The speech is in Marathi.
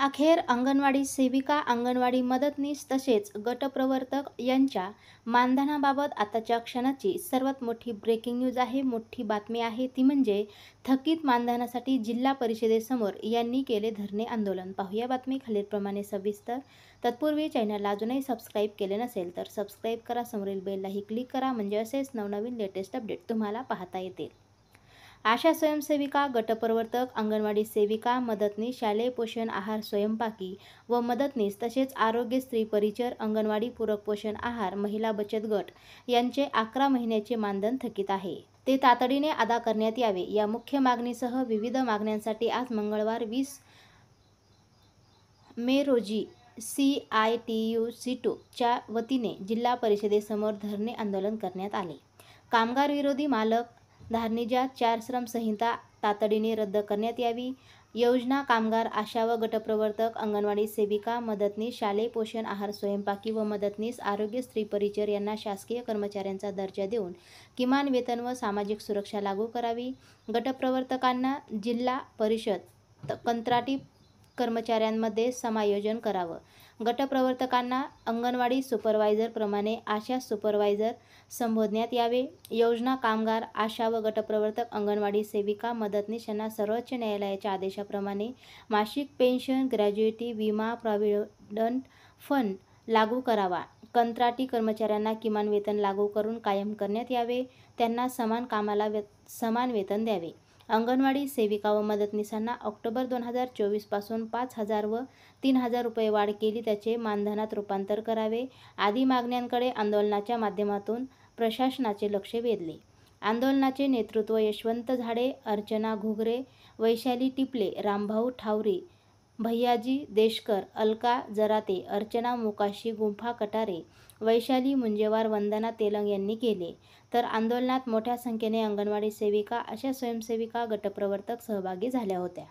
अखेर अंगणवाडी सेविका, अंगणवाडी मदतनीस तसेच गटप्रवर्तक यांच्या मानधनाबाबत आताच्या क्षणाची सर्वात मोठी ब्रेकिंग न्यूज आहे. मोठी बातमी आहे ती म्हणजे थकीत मानधनासाठी जिल्हा परिषदेसमोर यांनी केले धरणे आंदोलन. पाहूया बातमी खालीलप्रमाणे सविस्तर. तत्पूर्वी चॅनलला अजूनही सबस्क्राईब केले नसेल तर सबस्क्राईब करा, समोरील बेललाही क्लिक करा म्हणजे असेच नवनवीन लेटेस्ट अपडेट तुम्हाला पाहता येतील. आशा स्वयंसेविका, गटप्रवर्तक, अंगणवाडी सेविका, मदतनीस, शालेय पोषण आहार स्वयंपाकी व मदतनीस तसेच आरोग्य स्त्री परिचर, अंगणवाडी पूरक पोषण आहार, महिला बचत गट यांचे 11 महिन्याचे मानधन थकीत आहे. ते तातडीने अदा करण्यात यावे या मुख्य मागणीसह विविध मागण्यांसाठी आज मंगळवार 20 मे रोजी CITU च्या वतीने जिल्हा परिषदेसमोर धरणे आंदोलन करण्यात आले. कामगार विरोधी मालक धारणीच्या 4 श्रम संहिता तातडीने रद्द करण्यात यावी. योजना कामगार, आशा व गटप्रवर्तक, अंगणवाडी सेविका, मदतनीस, शालेय पोषण आहार स्वयंपाकी व मदतनीस, आरोग्य स्त्री परिचर यांना शासकीय कर्मचाऱ्यांचा दर्जा देऊन किमान वेतन व सामाजिक सुरक्षा लागू करावी. गटप्रवर्तकांना जिल्हा परिषद कंत्राटी कर्मचाऱ्यांमध्ये समायोजन करावं. गटप्रवर्तकांना अंगणवाडी सुपरवायझर प्रमाणे आशा सुपरवायझर संबोधण्यात यावे. योजना कामगार, आशा व गटप्रवर्तक, अंगणवाडी सेविका, मदतनीस यांना सर्वोच्च न्यायालयाच्या आदेशाप्रमाणे मासिक पेन्शन, ग्रॅज्युएटी, विमा, प्रॉव्हिडंट फंड लागू करावा. कंत्राटी कर्मचाऱ्यांना किमान वेतन लागू करून कायम करण्यात यावे. त्यांना समान कामाला समान वेतन द्यावे. अंगणवाडी सेविका व मदतनीसांना ऑक्टोबर 2024 पासून 5,000 व 3,000 रुपये वाढ केली त्याचे मानधनात रूपांतर करावे. आदी मागण्यांकडे आंदोलनाच्या माध्यमातून प्रशासनाचे लक्ष वेधले. आंदोलनाचे नेतृत्व यशवंत झाडे, अर्चना घुगरे, वैशाली टिपले, रामभाऊ ठावरी, भैयाजी देशकर, अलका जराते, अर्चना मोकाशी, गुंफा कटारे, वैशाली मुंजेवार, वंदना तेलंग यांनी केले. तर आंदोलनात मोठ्या संख्येने अंगणवाडी सेविका, आशा स्वयंसेविका, गटप्रवर्तक सहभागी झाल्या होत्या.